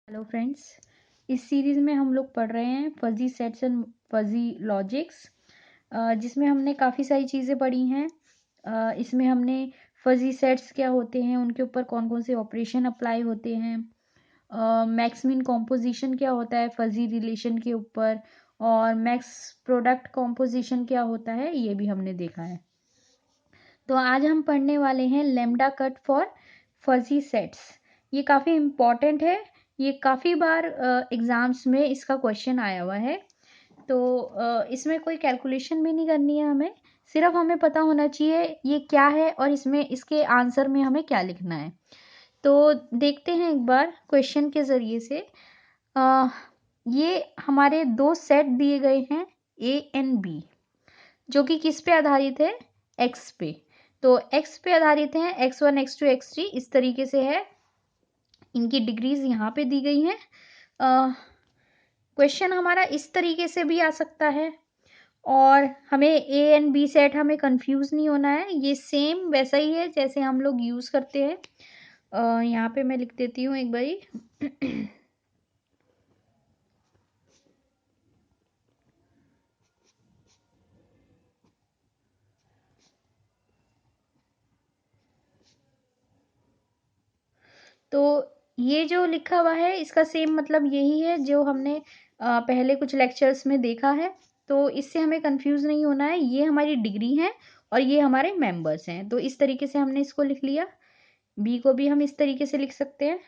Hello friends, इस series में हम लोग पढ़ रहे हैं fuzzy sets and fuzzy logics, जिसमें हमने काफ़ी सारी चीज़ें पढ़ी हैं। इसमें हमने फजी सेट्स क्या होते हैं, उनके ऊपर कौन कौन से ऑपरेशन अप्लाई होते हैं, मैक्स मीन कॉम्पोजिशन क्या होता है फजी रिलेशन के ऊपर, और मैक्स प्रोडक्ट कॉम्पोजिशन क्या होता है, ये भी हमने देखा है। तो आज हम पढ़ने वाले हैं lambda cut for fuzzy sets. ये काफ़ी इम्पॉर्टेंट है, ये काफ़ी बार एग्ज़ाम्स में इसका क्वेश्चन आया हुआ है। तो इसमें कोई कैलकुलेशन भी नहीं करनी है हमें, सिर्फ हमें पता होना चाहिए ये क्या है और इसमें इसके आंसर में हमें क्या लिखना है। तो देखते हैं एक बार क्वेश्चन के ज़रिए से। ये हमारे दो सेट दिए गए हैं ए एंड बी, जो कि किस पे आधारित है, एक्स पे। तो एक्स पे आधारित है, x1 x2 x3 इस तरीके से है। इनकी डिग्रीज यहाँ पे दी गई हैं। क्वेश्चन हमारा इस तरीके से भी आ सकता है, और हमें ए एंड बी सेट हमें कंफ्यूज नहीं होना है, ये सेम वैसा ही है जैसे हम लोग यूज करते हैं। यहाँ पे मैं लिख देती हूँ एक बारी। तो ये जो लिखा हुआ है इसका सेम मतलब यही है जो हमने पहले कुछ लेक्चर्स में देखा है। तो इससे हमें कंफ्यूज नहीं होना है, ये हमारी डिग्री है और ये हमारे मेंबर्स हैं। तो इस तरीके से हमने इसको लिख लिया। बी को भी हम इस तरीके से लिख सकते हैं।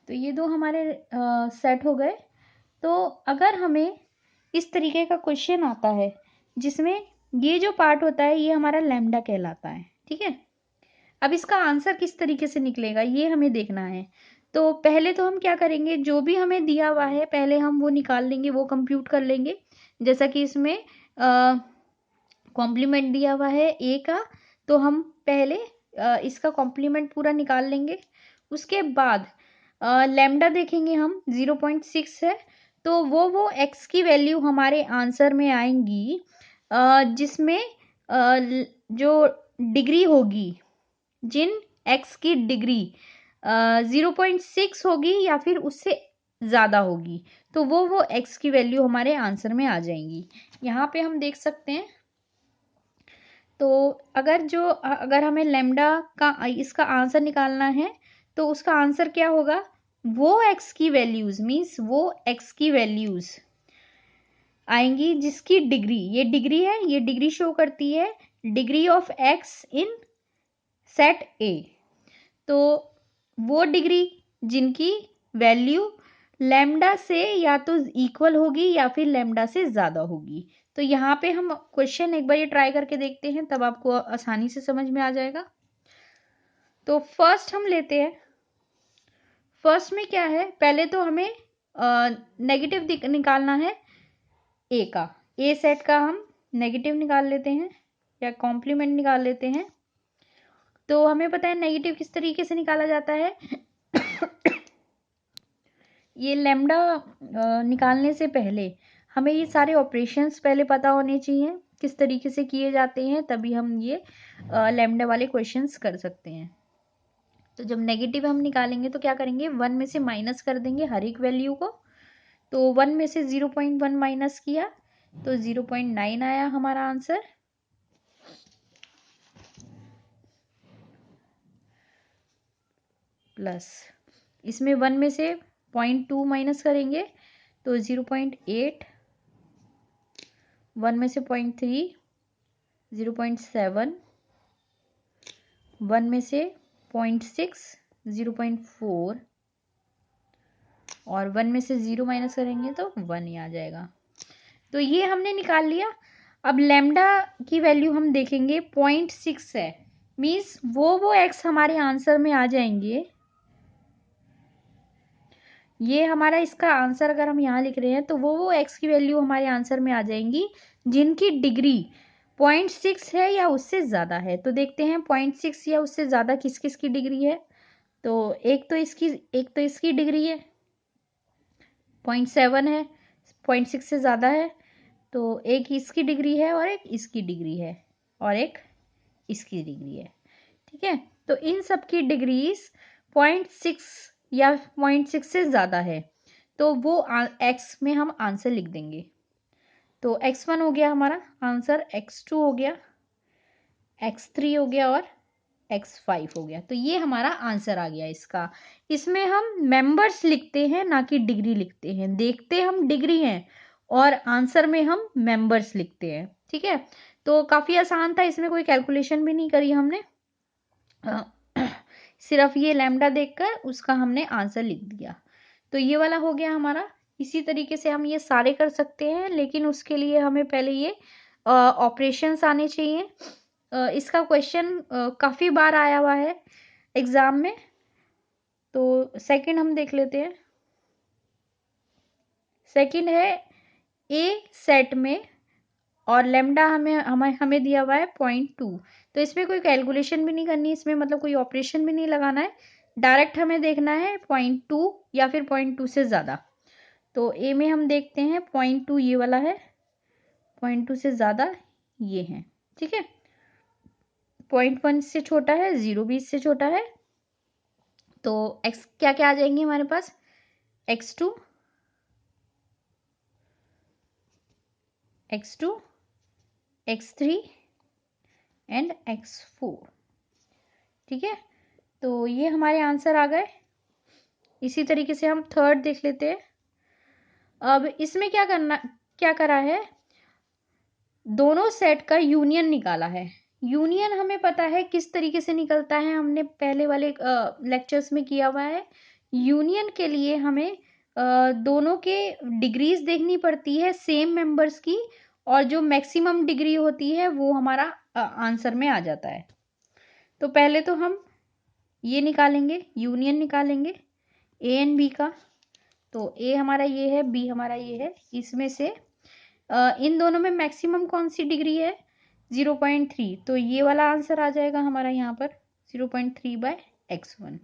तो ये दो हमारे सेट हो गए। तो अगर हमें इस तरीके का क्वेश्चन आता है जिसमें ये जो पार्ट होता है ये हमारा लैम्डा कहलाता है, ठीक है। अब इसका आंसर किस तरीके से निकलेगा ये हमें देखना है। तो पहले तो हम क्या करेंगे, जो भी हमें दिया हुआ है पहले हम वो निकाल लेंगे, वो कंप्यूट कर लेंगे। जैसा कि इसमें कॉम्प्लीमेंट दिया हुआ है ए का, तो हम पहले इसका कॉम्प्लीमेंट पूरा निकाल लेंगे। उसके बाद लैम्डा देखेंगे हम 0.6 है, तो वो एक्स की वैल्यू हमारे आंसर में आएंगी, जिसमें जो डिग्री होगी, जिन एक्स की डिग्री 0.6 होगी या फिर उससे ज़्यादा होगी, तो वो एक्स की वैल्यू हमारे आंसर में आ जाएंगी। यहाँ पे हम देख सकते हैं। तो अगर हमें लैम्डा का इसका आंसर निकालना है तो उसका आंसर क्या होगा, वो एक्स की वैल्यूज मीन्स वो एक्स की वैल्यूज आएंगी जिसकी डिग्री, ये डिग्री है, ये डिग्री शो करती है degree of x in set ए। तो वो डिग्री जिनकी वैल्यू लैम्डा से या तो इक्वल होगी या फिर लैम्डा से ज़्यादा होगी। तो यहाँ पे हम क्वेश्चन एक बार ये ट्राई करके देखते हैं, तब आपको आसानी से समझ में आ जाएगा। तो फर्स्ट हम लेते हैं। फर्स्ट में क्या है, पहले तो हमें नेगेटिव निकालना है ए का। ए सेट का हम नेगेटिव निकाल लेते हैं या कॉम्प्लीमेंट निकाल लेते हैं। तो हमें पता है नेगेटिव किस तरीके से निकाला जाता है। ये लैम्डा निकालने से पहले हमें ये सारे ऑपरेशंस पहले पता होने चाहिए किस तरीके से किए जाते हैं, तभी हम ये लैम्डा वाले क्वेश्चंस कर सकते हैं। तो जब नेगेटिव हम निकालेंगे तो क्या करेंगे, 1 में से माइनस कर देंगे हर एक वैल्यू को। तो 1 में से 0.1 माइनस किया तो 0.9 आया हमारा आंसर। प्लस इसमें 1 में से 0.2 माइनस करेंगे तो 0.8, 1 में से 0.3 0.7, 1 में से 0.6 0.4, और 1 में से 0 माइनस करेंगे तो 1 ही आ जाएगा। तो ये हमने निकाल लिया। अब लैम्डा की वैल्यू हम देखेंगे 0.6 है, मीन्स वो एक्स हमारे आंसर में आ जाएंगे। ये हमारा इसका आंसर अगर हम यहाँ लिख रहे हैं तो वो एक्स की वैल्यू हमारे आंसर में आ जाएंगी जिनकी डिग्री 0.6 है या उससे ज़्यादा है। तो देखते हैं 0.6 या उससे ज़्यादा किस किस की डिग्री है। तो एक तो इसकी डिग्री है 0.7 है, 0.6 से ज़्यादा है। तो एक इसकी डिग्री है और एक इसकी डिग्री है और एक इसकी डिग्री है। ठीक है, तो इन सब की डिग्रीज 0.6 या 0.6 से ज़्यादा है तो वो एक्स में हम आंसर लिख देंगे। तो x1 हो गया हमारा आंसर, x2 हो गया, x3 हो गया और x5 हो गया। तो ये हमारा आंसर आ गया इसका। इसमें हम मेंबर्स लिखते हैं ना कि डिग्री लिखते हैं। देखते हम डिग्री हैं और आंसर में हम मेंबर्स लिखते हैं। ठीक है, तो काफ़ी आसान था, इसमें कोई कैलकुलेशन भी नहीं करी हमने, सिर्फ ये लैम्डा देखकर उसका हमने आंसर लिख दिया। तो ये वाला हो गया हमारा। इसी तरीके से हम ये सारे कर सकते हैं, लेकिन उसके लिए हमें पहले ये ऑपरेशंस आने चाहिए। इसका क्वेश्चन काफ़ी बार आया हुआ है एग्जाम में। तो सेकंड हम देख लेते हैं। सेकंड है ए सेट में और लेमडा हमें दिया हुआ है 0.2। तो इसमें कोई कैलकुलेशन भी नहीं करनी, इसमें मतलब कोई ऑपरेशन भी नहीं लगाना है, डायरेक्ट हमें देखना है 0.2 या फिर 0.2 से ज़्यादा। तो ए में हम देखते हैं 0.2 ये वाला है, 0.2 से ज़्यादा ये है। ठीक है, 0.1 से छोटा है, 0 भी इससे छोटा है। तो एक्स क्या क्या आ जाएंगे हमारे पास, x2, x2, x3 and x4। ठीक है, तो ये हमारे आंसर आ गए। इसी तरीके से हम थर्ड देख लेते हैं। अब इसमें क्या करा है, दोनों सेट का यूनियन निकाला है। यूनियन हमें पता है किस तरीके से निकलता है, हमने पहले वाले लेक्चर्स में किया हुआ है। यूनियन के लिए हमें दोनों के डिग्रीज देखनी पड़ती है सेम मेंबर्स की, और जो मैक्सिमम डिग्री होती है वो हमारा आंसर में आ जाता है। तो पहले तो हम ये निकालेंगे, यूनियन निकालेंगे ए एंड बी का। तो ए हमारा ये है, बी हमारा ये है। इसमें से इन दोनों में मैक्सिमम कौन सी डिग्री है, 0.3। तो ये वाला आंसर आ जाएगा हमारा यहाँ पर 0.3/x1।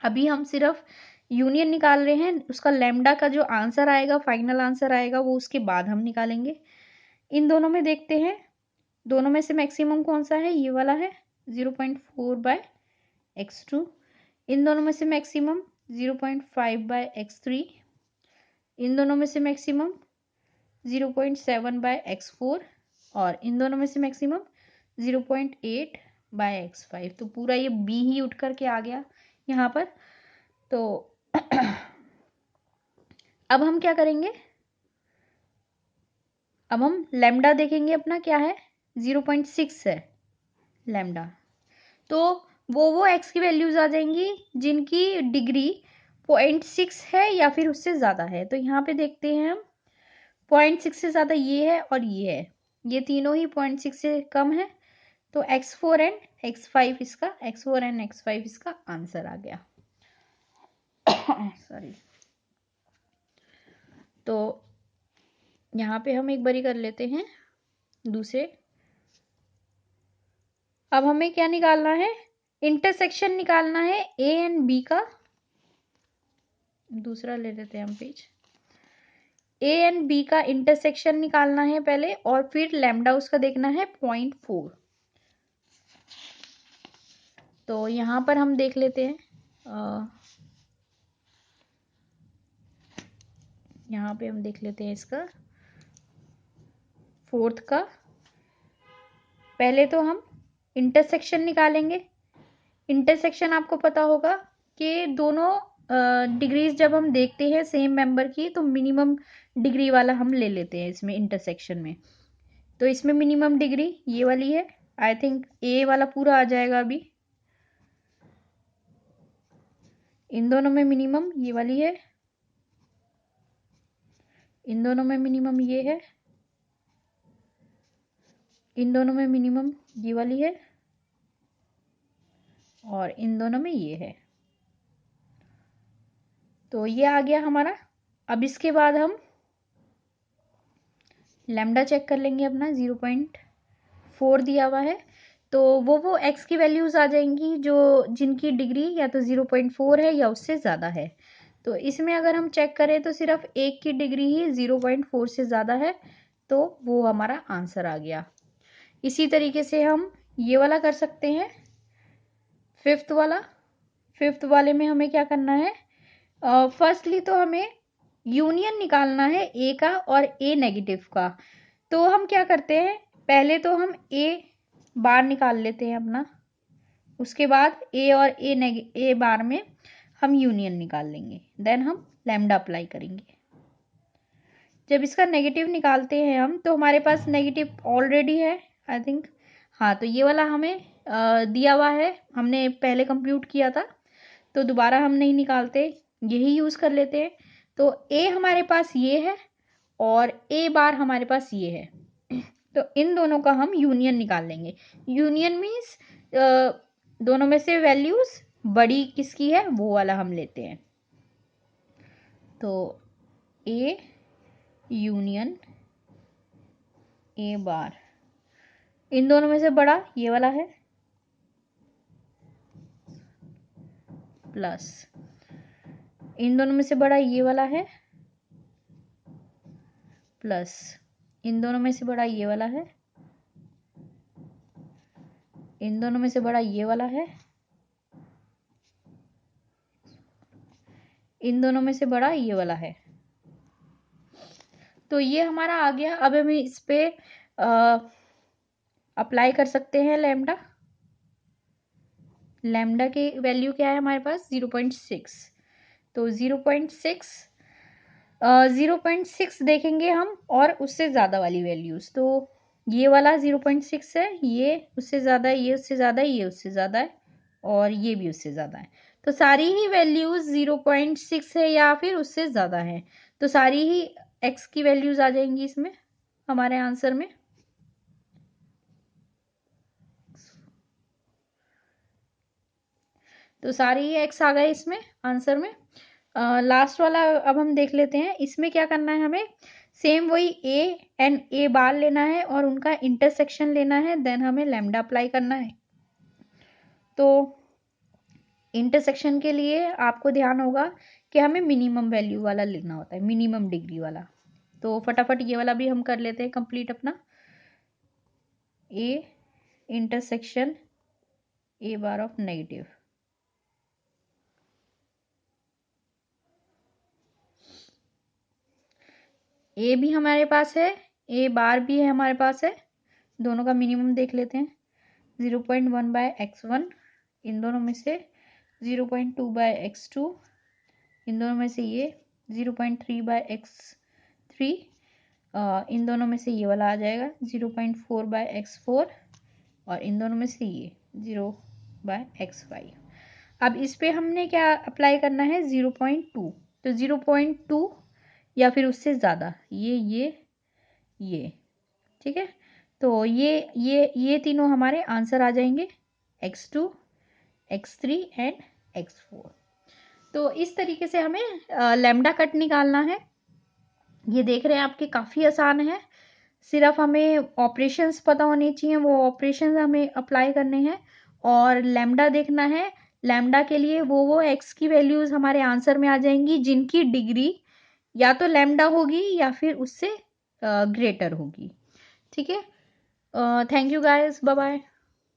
अभी हम सिर्फ यूनियन निकाल रहे हैं, उसका लैम्डा का जो आंसर आएगा, फाइनल आंसर आएगा, वो उसके बाद हम निकालेंगे। इन दोनों में देखते हैं, दोनों में से मैक्सिमम कौन सा है, ये वाला है 0.4/x2। इन दोनों में से मैक्सिमम 0.5/x3। इन दोनों में से मैक्सिमम 0.7/x4 और इन दोनों में से मैक्सिमम 0.8/x5। तो पूरा ये बी ही उठ करके आ गया यहाँ पर। तो अब हम क्या करेंगे, अब हम लैम्डा देखेंगे अपना क्या है, 0.6 है लैम्डा। तो वो एक्स की वैल्यूज आ जाएंगी जिनकी डिग्री 0.6 है या फिर उससे ज़्यादा है। तो यहाँ पे देखते हैं हम 0.6 से ज़्यादा ये है और ये है, ये तीनों ही 0.6 से कम है। तो x4 एंड x5 इसका आंसर आ गया। सॉरी। तो यहाँ पे हम एक बारी कर लेते हैं दूसरे। अब हमें क्या निकालना है, इंटरसेक्शन निकालना है ए एंड बी का। दूसरा ले लेते हैं हम पेज। ए एंड बी का इंटरसेक्शन निकालना है पहले, और फिर लैम्डा उसका देखना है 0.4। तो यहाँ पर हम देख लेते हैं, यहाँ पे हम देख लेते हैं इसका फोर्थ का। पहले तो हम इंटरसेक्शन निकालेंगे। इंटरसेक्शन आपको पता होगा कि दोनों डिग्रीज जब हम देखते हैं सेम मेंबर की, तो मिनिमम डिग्री वाला हम ले लेते हैं इसमें इंटरसेक्शन में। तो इसमें मिनिमम डिग्री ये वाली है, आई थिंक ए वाला पूरा आ जाएगा अभी। इन दोनों में मिनिमम ये वाली है, इन दोनों में मिनिमम ये है, इन दोनों में मिनिमम ये वाली है, और इन दोनों में ये है। तो ये आ गया हमारा। अब इसके बाद हम लैम्डा चेक कर लेंगे अपना, 0.4 दिया हुआ है। तो वो एक्स की वैल्यूज़ आ जाएंगी जो जिनकी डिग्री या तो 0.4 है या उससे ज़्यादा है। तो इसमें अगर हम चेक करें तो सिर्फ एक की डिग्री ही 0.4 से ज़्यादा है, तो वो हमारा आंसर आ गया। इसी तरीके से हम ये वाला कर सकते हैं, फिफ्थ वाला। फिफ्थ वाले में हमें क्या करना है, फर्स्टली तो हमें यूनियन निकालना है ए का और ए नेगेटिव का। तो हम क्या करते हैं, पहले तो हम ए बार निकाल लेते हैं अपना, उसके बाद ए और ए बार में हम यूनियन निकाल लेंगे, देन हम लैम्डा अप्लाई करेंगे। जब इसका नेगेटिव निकालते हैं हम, तो हमारे पास नेगेटिव ऑलरेडी है आई थिंक, हाँ, तो ये वाला हमें दिया हुआ है, हमने पहले कंप्यूट किया था, तो दोबारा हम नहीं निकालते, यही यूज़ कर लेते हैं। तो ए हमारे पास ये है और ए बार हमारे पास ये है, तो इन दोनों का हम यूनियन निकाल लेंगे। यूनियन मीन्स दोनों में से वैल्यूज बड़ी किसकी है वो वाला हम लेते हैं। तो ए यूनियन ए बार, इन दोनों में से बड़ा ये वाला है, प्लस इन दोनों में से बड़ा ये वाला है, प्लस इन दोनों में से बड़ा ये वाला है, इन दोनों में से बड़ा ये वाला है, इन दोनों में से बड़ा ये वाला है। तो ये हमारा आ गया। अब हम इस पे अप्लाई कर सकते हैं लैम्डा। लैम्डा की वैल्यू क्या है हमारे पास, 0.6। तो 0.6 देखेंगे हम, और उससे ज़्यादा वाली वैल्यूज़, तो ये वाला 0.6 है, ये उससे ज़्यादा है, ये उससे ज़्यादा है, ये उससे ज़्यादा है, और ये भी उससे ज़्यादा है। तो सारी ही वैल्यूज़ 0.6 है या फिर उससे ज़्यादा है, तो सारी ही एक्स की वैल्यूज़ आ जाएंगी इसमें हमारे आंसर में। तो सारी ही एक्स आ गए इसमें आंसर में। लास्ट वाला अब हम देख लेते हैं, इसमें क्या करना है हमें, सेम वही ए एंड ए बार लेना है और उनका इंटरसेक्शन लेना है, देन हमें लैम्डा अप्लाई करना है। तो इंटरसेक्शन के लिए आपको ध्यान होगा कि हमें मिनिमम वैल्यू वाला लेना होता है, मिनिमम डिग्री वाला। तो फटाफट ये वाला भी हम कर लेते हैं कंप्लीट अपना, A intersection A bar of negative. A भी हमारे पास है, ए बार भी है हमारे पास है, दोनों का मिनिमम देख लेते हैं, 0.1/x1, इन दोनों में से 0.2/x2, इन दोनों में से ये 0.3/x3, इन दोनों में से ये वाला आ जाएगा 0.4/x4, और इन दोनों में से ये 0/x5। अब इस पे हमने क्या अप्लाई करना है, 0.2, तो 0.2 या फिर उससे ज़्यादा, ये ठीक है। तो ये तीनों हमारे आंसर आ जाएंगे, x2, x3 एंड x4। तो इस तरीके से हमें लैम्डा कट निकालना है। ये देख रहे हैं आपके काफ़ी आसान है, सिर्फ हमें ऑपरेशंस पता होने चाहिए, वो ऑपरेशंस हमें अप्लाई करने हैं और लैम्डा देखना है। लैम्डा के लिए वो एक्स की वैल्यूज़ हमारे आंसर में आ जाएंगी जिनकी डिग्री या तो लैम्डा होगी या फिर उससे ग्रेटर होगी। ठीक है, thank you guys, bye bye.